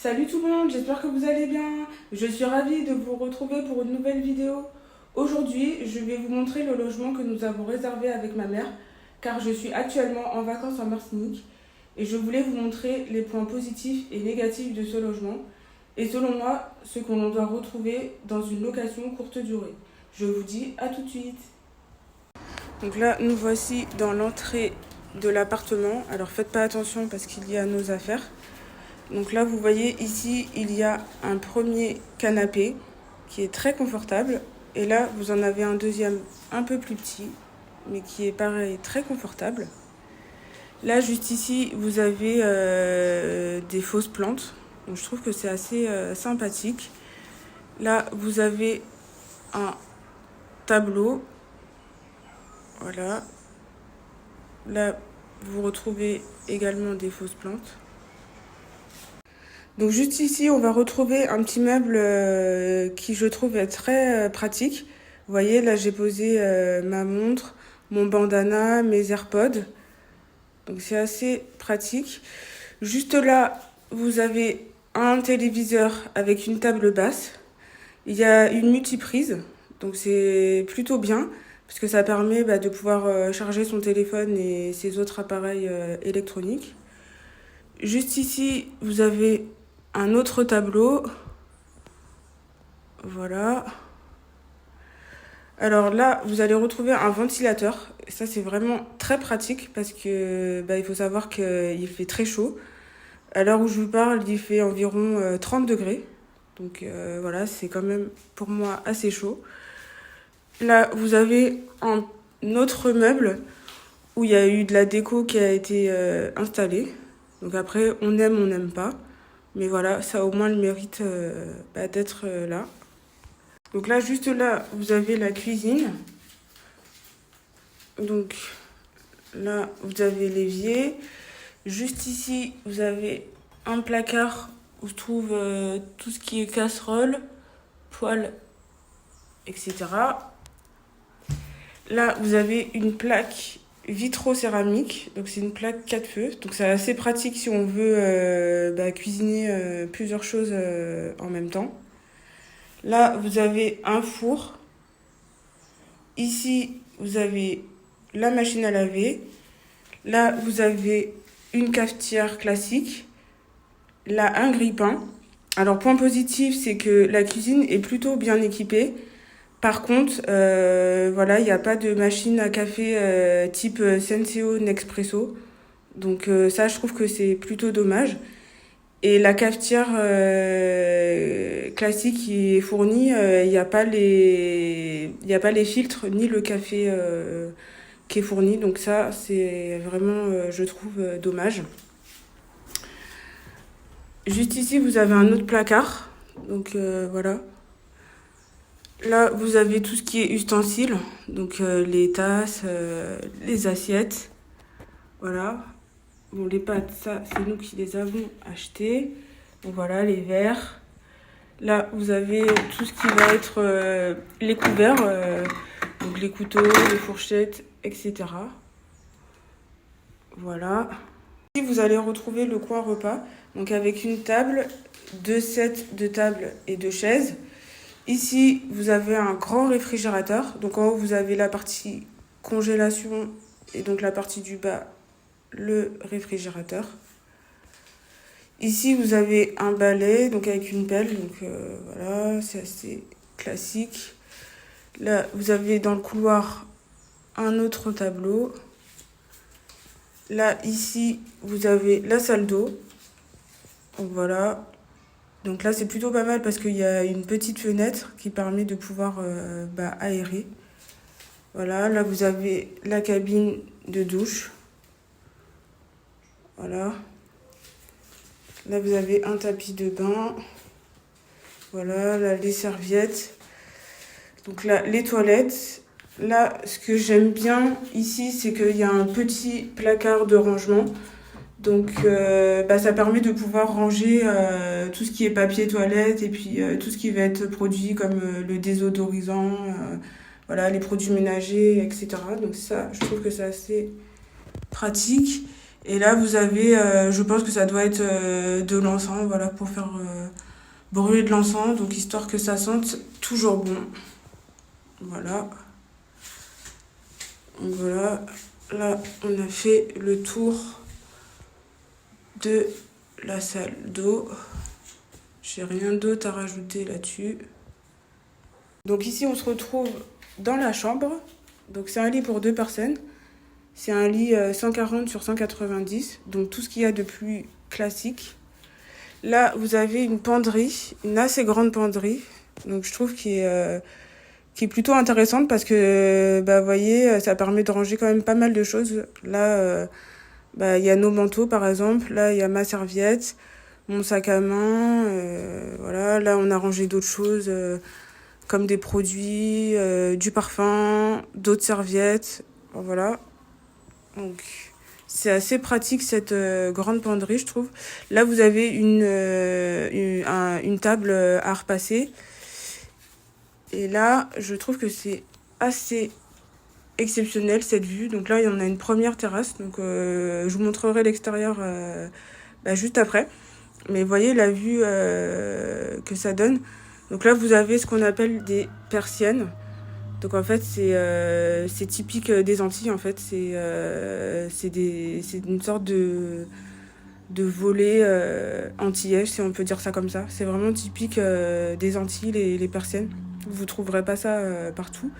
Salut tout le monde, j'espère que vous allez bien. Je suis ravie de vous retrouver pour une nouvelle vidéo. Aujourd'hui, je vais vous montrer le logement que nous avons réservé avec ma mère, car je suis actuellement en vacances en Martinique et je voulais vous montrer les points positifs et négatifs de ce logement et selon moi, ce qu'on doit retrouver dans une location courte durée. Je vous dis à tout de suite. Donc là, nous voici dans l'entrée de l'appartement. Alors faites pas attention parce qu'il y a nos affaires. Donc là, vous voyez ici, il y a un premier canapé qui est très confortable. Et là, vous en avez un deuxième un peu plus petit, mais qui est pareil, très confortable. Là, juste ici, vous avez des fausses plantes. Donc je trouve que c'est assez sympathique. Là, vous avez un tableau. Voilà. Là, vous retrouvez également des fausses plantes. Donc juste ici, on va retrouver un petit meuble qui je trouve est très pratique. Vous voyez, là j'ai posé ma montre, mon bandana, mes AirPods. Donc c'est assez pratique. Juste là, vous avez un téléviseur avec une table basse. Il y a une multiprise, donc c'est plutôt bien parce que ça permet de pouvoir charger son téléphone et ses autres appareils électroniques. Juste ici, vous avez un autre tableau. Voilà. Alors là, vous allez retrouver un ventilateur. Ça, c'est vraiment très pratique parce que il faut savoir qu'il fait très chaud. À l'heure où je vous parle, il fait environ 30 degrés. Donc voilà, c'est quand même pour moi assez chaud. Là, vous avez un autre meuble où il y a eu de la déco qui a été installée. Donc après, on aime, on n'aime pas. Mais voilà, ça a au moins le mérite d'être là. Donc là, juste là, vous avez la cuisine. Donc là, vous avez l'évier. Juste ici, vous avez un placard où se trouve tout ce qui est casserole, poêle, etc. Là, vous avez une plaque vitro-céramique. Donc c'est une plaque 4 feux. Donc c'est assez pratique si on veut cuisiner plusieurs choses en même temps. Là, vous avez un four. Ici, vous avez la machine à laver. Là, vous avez une cafetière classique. Là, un grille-pain. Alors, point positif, c'est que la cuisine est plutôt bien équipée. Par contre, voilà, il n'y a pas de machine à café type Senseo Nespresso. Donc ça, je trouve que c'est plutôt dommage. Et la cafetière classique qui est fournie, il n'y a pas y a pas les filtres ni le café qui est fourni. Donc ça, c'est vraiment, je trouve, dommage. Juste ici, vous avez un autre placard. Donc voilà. Là, vous avez tout ce qui est ustensiles. Donc les tasses, les assiettes. Voilà. Bon, les pâtes, ça, c'est nous qui les avons achetées. Donc voilà, les verres. Là, vous avez tout ce qui va être les couverts, donc les couteaux, les fourchettes, etc. Voilà. Ici, vous allez retrouver le coin repas, donc avec une table, 2 sets de tables et 2 chaises. Ici, vous avez un grand réfrigérateur. Donc en haut, vous avez la partie congélation et donc la partie du bas, le réfrigérateur. Ici, vous avez un balai, donc avec une pelle, donc voilà, c'est assez classique. Là, vous avez dans le couloir un autre tableau. Là, ici, vous avez la salle d'eau. Donc voilà. Donc là, c'est plutôt pas mal parce qu'il y a une petite fenêtre qui permet de pouvoir aérer. Voilà, là, vous avez la cabine de douche. Voilà. Là, vous avez un tapis de bain. Voilà, là, les serviettes. Donc là, les toilettes. Là, ce que j'aime bien ici, c'est qu'il y a un petit placard de rangement. Donc, ça permet de pouvoir ranger tout ce qui est papier toilette et puis tout ce qui va être produit comme le désodorisant, voilà, les produits ménagers, etc. Donc ça, je trouve que c'est assez pratique. Et là, vous avez, je pense que ça doit être de l'encens, voilà, pour faire brûler de l'encens, donc histoire que ça sente toujours bon. Voilà. Donc voilà, là, on a fait le tour de la salle d'eau. J'ai rien d'autre à rajouter là-dessus. Donc ici, on se retrouve dans la chambre. Donc c'est un lit pour 2 personnes. C'est un lit 140 sur 190, donc tout ce qu'il y a de plus classique. Là, vous avez une penderie, une assez grande penderie. Donc je trouve qui est plutôt intéressante parce que, vous voyez, ça permet de ranger quand même pas mal de choses. Là, il y a nos manteaux par exemple. Là, il y a ma serviette, mon sac à main. Voilà, là, on a rangé d'autres choses comme des produits, du parfum, d'autres serviettes. Voilà. Donc, c'est assez pratique cette grande penderie, je trouve. Là, vous avez une table à repasser. Et là, je trouve que c'est assez exceptionnel cette vue. Donc là, il y en a une première terrasse. Donc, je vous montrerai l'extérieur juste après. Mais voyez la vue que ça donne. Donc là, vous avez ce qu'on appelle des persiennes. Donc en fait, c'est typique des Antilles. En fait, c'est une sorte de volet antillais, si on peut dire ça comme ça. C'est vraiment typique des Antilles, les persiennes. Vous trouverez pas ça partout.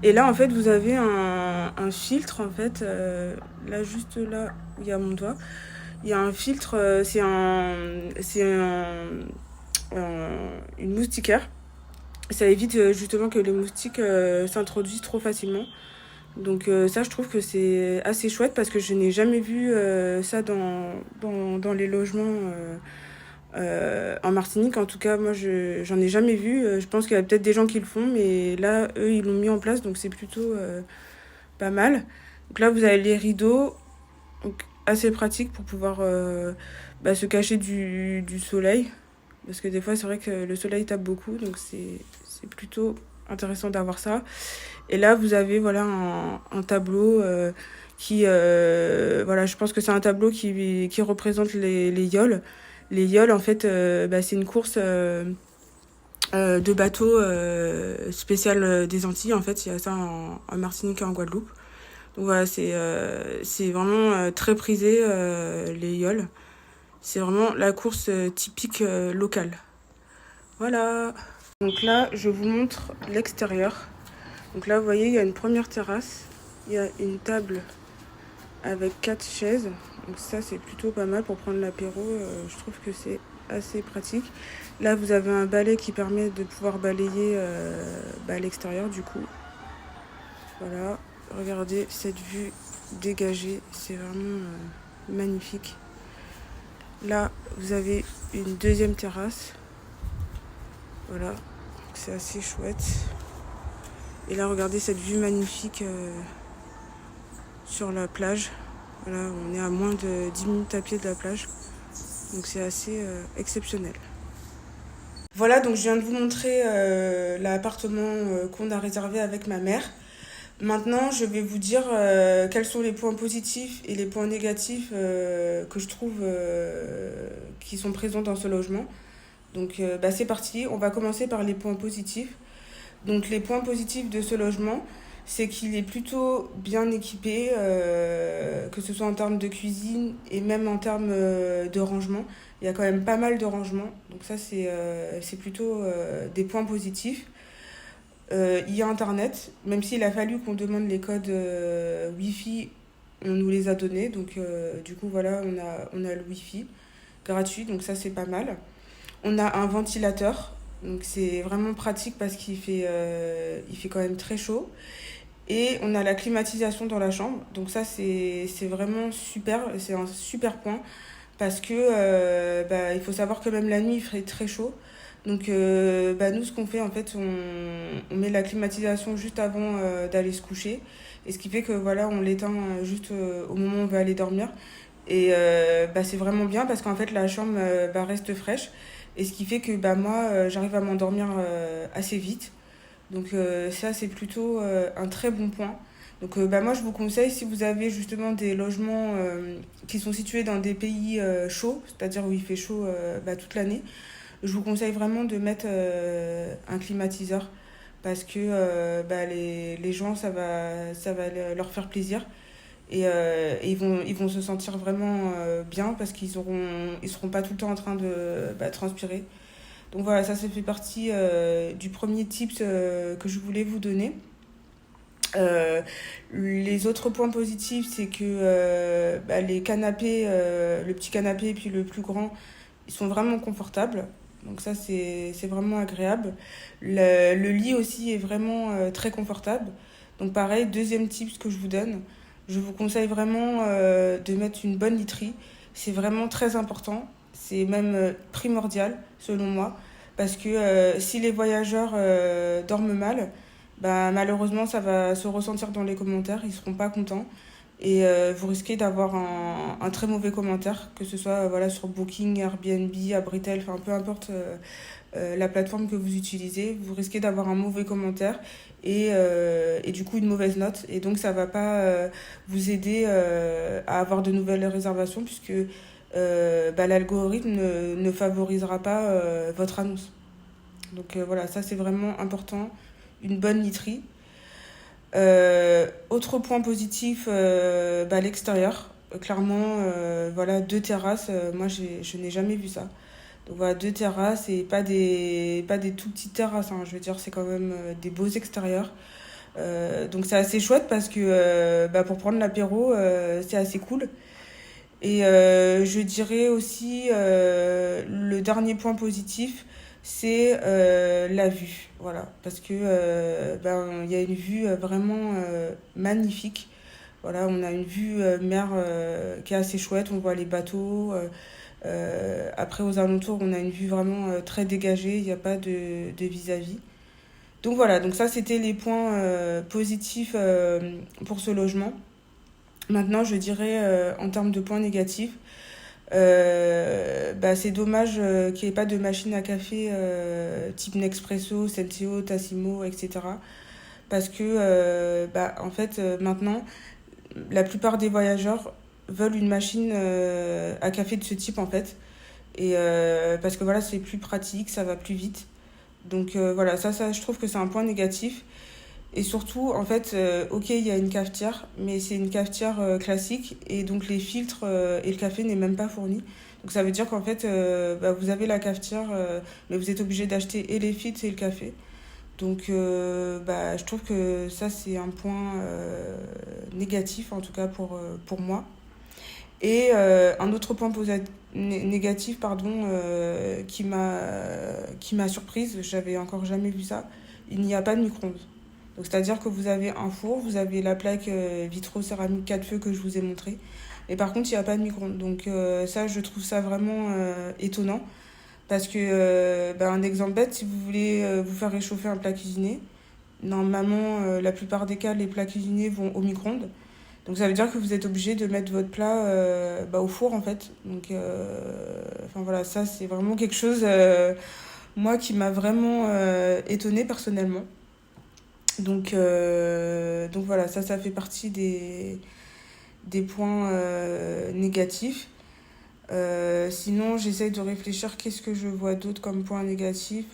Et là, en fait, vous avez un filtre, en fait, là, juste là où il y a mon doigt. Il y a un filtre, une moustiquaire. Ça évite justement que les moustiques s'introduisent trop facilement. Donc ça, je trouve que c'est assez chouette parce que je n'ai jamais vu ça dans les logements en Martinique. En tout cas, moi, j'en ai jamais vu. Je pense qu'il y a peut-être des gens qui le font, mais là, eux, ils l'ont mis en place, donc c'est plutôt pas mal. Donc là, vous avez les rideaux, donc assez pratique pour pouvoir se cacher du soleil. Parce que des fois, c'est vrai que le soleil tape beaucoup, donc c'est plutôt intéressant d'avoir ça. Et là, vous avez voilà un tableau voilà, je pense que c'est un tableau qui représente les yoles. Les yoles, en fait, c'est une course de bateaux spéciale des Antilles. En fait, il y a ça en Martinique et en Guadeloupe. Donc voilà, c'est vraiment très prisé, les yoles. C'est vraiment la course typique locale. Voilà. Donc là, je vous montre l'extérieur. Donc là, vous voyez, il y a une première terrasse. Il y a une table avec 4 chaises. Donc ça, c'est plutôt pas mal pour prendre l'apéro. Je trouve que c'est assez pratique. Là, vous avez un balai qui permet de pouvoir balayer l'extérieur du coup. Voilà. Regardez cette vue dégagée. C'est vraiment magnifique. Là, vous avez une deuxième terrasse. Voilà. C'est assez chouette. Et là, regardez cette vue magnifique sur la plage. Voilà, on est à moins de 10 minutes à pied de la plage. Donc c'est assez exceptionnel. Voilà, donc je viens de vous montrer l'appartement qu'on a réservé avec ma mère. Maintenant, je vais vous dire quels sont les points positifs et les points négatifs que je trouve qui sont présents dans ce logement. Donc c'est parti, on va commencer par les points positifs. Donc les points positifs de ce logement, c'est qu'il est plutôt bien équipé, que ce soit en termes de cuisine et même en termes de rangement. Il y a quand même pas mal de rangement, donc ça c'est plutôt des points positifs. Il y a Internet, même s'il a fallu qu'on demande les codes Wi-Fi, on nous les a donnés. Donc du coup voilà, on a le Wi-Fi gratuit, donc ça c'est pas mal. On a un ventilateur, donc c'est vraiment pratique parce il fait quand même très chaud. Et on a la climatisation dans la chambre, donc ça c'est vraiment super, c'est un super point parce que il faut savoir que même la nuit il ferait très chaud. Donc nous ce qu'on fait en fait on met la climatisation juste avant d'aller se coucher et ce qui fait que voilà on l'éteint juste au moment où on va aller dormir et c'est vraiment bien parce qu'en fait la chambre reste fraîche et ce qui fait que moi j'arrive à m'endormir assez vite. Donc ça c'est plutôt un très bon point. Donc moi je vous conseille, si vous avez justement des logements qui sont situés dans des pays chauds, c'est-à-dire où il fait chaud toute l'année, je vous conseille vraiment de mettre un climatiseur parce que les gens, ça va leur faire plaisir et ils vont se sentir vraiment bien parce ils seront pas tout le temps en train de transpirer. Donc voilà, ça fait partie du premier tips que je voulais vous donner. Euh, les autres points positifs, c'est que les canapés, le petit canapé et puis le plus grand, ils sont vraiment confortables. Donc ça, c'est vraiment agréable. Le lit aussi est vraiment très confortable. Donc pareil, deuxième tip que je vous donne, je vous conseille vraiment de mettre une bonne literie. C'est vraiment très important. C'est même primordial, selon moi. Parce que si les voyageurs dorment mal, bah, malheureusement, ça va se ressentir dans les commentaires. Ils seront pas contents. Et vous risquez d'avoir un très mauvais commentaire, que ce soit voilà, sur Booking, Airbnb, Abritel, enfin peu importe la plateforme que vous utilisez, vous risquez d'avoir un mauvais commentaire et du coup une mauvaise note. Et donc ça va pas vous aider à avoir de nouvelles réservations puisque l'algorithme ne favorisera pas votre annonce. Donc voilà, ça c'est vraiment important, une bonne literie. Autre point positif, l'extérieur. Clairement, voilà, deux terrasses. Moi, je n'ai jamais vu ça. Donc voilà, deux terrasses et pas des tout petites terrasses, hein. Je veux dire, c'est quand même des beaux extérieurs. Donc c'est assez chouette parce que pour prendre l'apéro, c'est assez cool. Et je dirais aussi le dernier point positif, c'est la vue. Voilà, parce que il y a une vue vraiment magnifique. Voilà, on a une vue mer qui est assez chouette. On voit les bateaux. Après, aux alentours, on a une vue vraiment très dégagée. Il n'y a pas de vis-à-vis. Donc voilà, donc ça c'était les points positifs pour ce logement. Maintenant, je dirais en termes de points négatifs, c'est dommage qu'il n'y ait pas de machine à café type Nespresso, Senseo, Tassimo, etc. Parce que en fait, maintenant, la plupart des voyageurs veulent une machine à café de ce type en fait. Et parce que voilà, c'est plus pratique, ça va plus vite. Donc voilà, ça, je trouve que c'est un point négatif. Et surtout, en fait, ok, il y a une cafetière, mais c'est une cafetière classique, et donc les filtres et le café n'est même pas fourni. Donc ça veut dire qu'en fait, vous avez la cafetière, mais vous êtes obligé d'acheter et les filtres et le café. Donc je trouve que ça, c'est un point négatif, en tout cas pour moi. Et un autre point négatif, pardon, qui m'a surprise, j'avais encore jamais vu ça, il n'y a pas de micro-ondes. Donc, c'est-à-dire que vous avez un four, vous avez la plaque vitro-céramique 4 feux que je vous ai montré. Et par contre, il n'y a pas de micro-ondes. Donc ça, je trouve ça vraiment étonnant. Parce que, un exemple bête, si vous voulez vous faire réchauffer un plat cuisiné, normalement, la plupart des cas, les plats cuisinés vont au micro-ondes. Donc ça veut dire que vous êtes obligé de mettre votre plat au four, en fait. Donc, voilà, ça, c'est vraiment quelque chose, moi, qui m'a vraiment étonnée personnellement. Donc voilà, ça fait partie des points négatifs. Sinon, j'essaye de réfléchir qu'est-ce que je vois d'autre comme point négatif.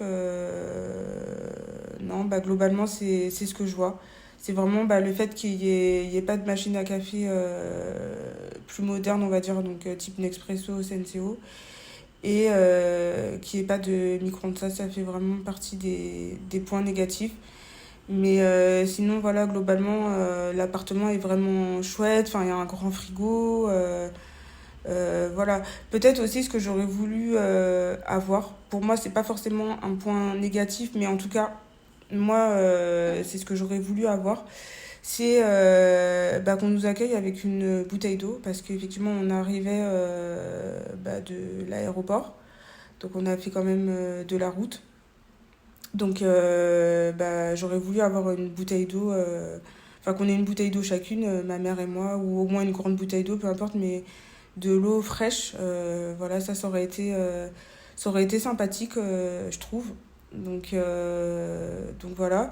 Non, globalement, c'est ce que je vois. C'est vraiment le fait il y ait pas de machine à café plus moderne, on va dire, donc type Nespresso, Senseo, et qu'il n'y ait pas de micro-ondes. Ça fait vraiment partie des points négatifs. Mais sinon, voilà, globalement, l'appartement est vraiment chouette. Enfin, il y a un grand frigo. Voilà. Peut-être aussi ce que j'aurais voulu avoir. Pour moi, c'est pas forcément un point négatif, mais en tout cas, moi, c'est ce que j'aurais voulu avoir. C'est qu'on nous accueille avec une bouteille d'eau, parce qu'effectivement, on arrivait de l'aéroport. Donc, on a fait quand même de la route. Donc, j'aurais voulu avoir une bouteille d'eau, qu'on ait une bouteille d'eau chacune, ma mère et moi, ou au moins une grande bouteille d'eau, peu importe, mais de l'eau fraîche, voilà, ça aurait été sympathique, je trouve. Donc voilà.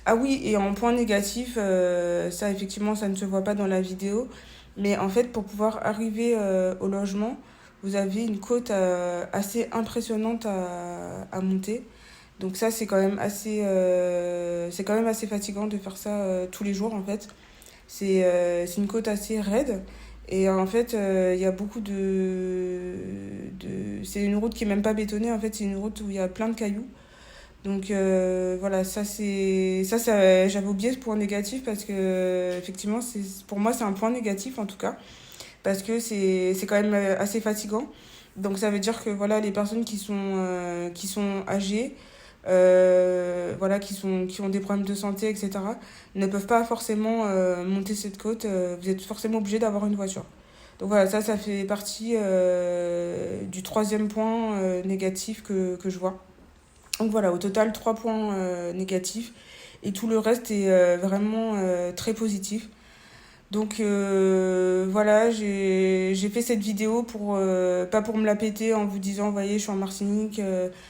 Ah oui, et en point négatif, ça effectivement, ça ne se voit pas dans la vidéo, mais en fait, pour pouvoir arriver au logement, vous avez une côte assez impressionnante à monter. Donc ça, c'est quand même assez fatigant de faire ça tous les jours en fait. C'est une côte assez raide. Et en fait, il y a beaucoup C'est une route qui est même pas bétonnée, en fait, c'est une route où il y a plein de cailloux. Donc voilà, j'avais oublié ce point négatif parce que effectivement, pour moi, c'est un point négatif en tout cas, parce que c'est quand même assez fatigant. Donc ça veut dire que voilà, les personnes qui sont âgées, voilà, qui ont des problèmes de santé, etc., ne peuvent pas forcément monter cette côte. Vous êtes forcément obligé d'avoir une voiture. Donc voilà, ça fait partie du troisième point négatif que je vois. Donc voilà, au total, 3 points négatifs. Et tout le reste est vraiment très positif. Donc voilà, j'ai fait cette vidéo pour pas pour me la péter en vous disant, vous voyez, je suis en Martinique,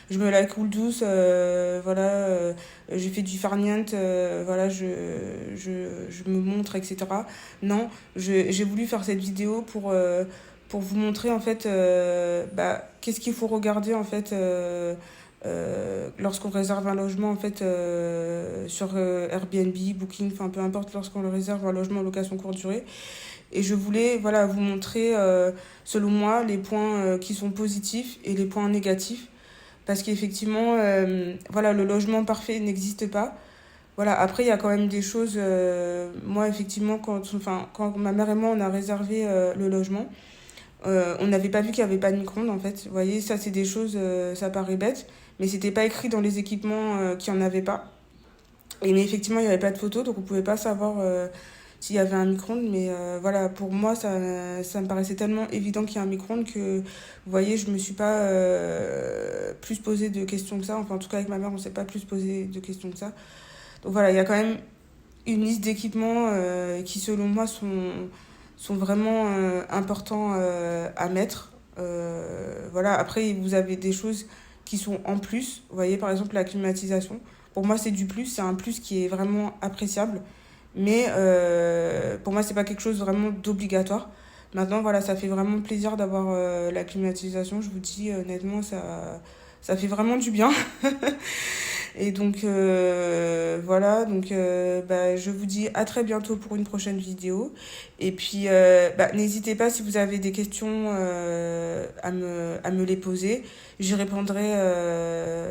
je me la coule douce, voilà, j'ai fait du farniente, voilà, je me montre, etc. Non, j'ai voulu faire cette vidéo pour vous montrer en fait qu'est-ce qu'il faut regarder en fait lorsqu'on réserve un logement en fait sur Airbnb, Booking, enfin peu importe, lorsqu'on le réserve un logement en location courte durée. Et je voulais voilà vous montrer selon moi les points qui sont positifs et les points négatifs, parce qu'effectivement voilà, le logement parfait n'existe pas. Voilà, après il y a quand même des choses, moi effectivement quand ma mère et moi on a réservé le logement, on n'avait pas vu qu'il n'y avait pas de micro-ondes en fait. Vous voyez, ça c'est des choses, ça paraît bête, mais c'était pas écrit dans les équipements qu'il n'y en avait pas. Et mais effectivement, il n'y avait pas de photo, donc on pouvait pas savoir s'il y avait un micro-ondes. Mais voilà, pour moi, ça me paraissait tellement évident qu'il y a un micro-ondes que, vous voyez, je me suis pas plus posé de questions que ça. Enfin, en tout cas, avec ma mère, on s'est pas plus posé de questions que ça. Donc voilà, il y a quand même une liste d'équipements qui, selon moi, sont vraiment importants à mettre. Voilà, après, vous avez des choses qui sont en plus. Vous voyez, par exemple, la climatisation. Pour moi, c'est du plus, c'est un plus qui est vraiment appréciable. Mais pour moi, c'est pas quelque chose vraiment d'obligatoire. Maintenant, voilà, ça fait vraiment plaisir d'avoir la climatisation. Je vous dis honnêtement, ça fait vraiment du bien. Et donc donc je vous dis à très bientôt pour une prochaine vidéo. Et puis n'hésitez pas, si vous avez des questions à me les poser, j'y répondrai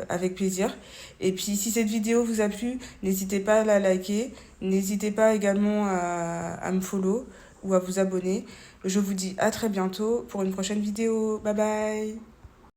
avec plaisir. Et puis si cette vidéo vous a plu, n'hésitez pas à la liker, n'hésitez pas également à me follow ou à vous abonner. Je vous dis à très bientôt pour une prochaine vidéo. Bye bye.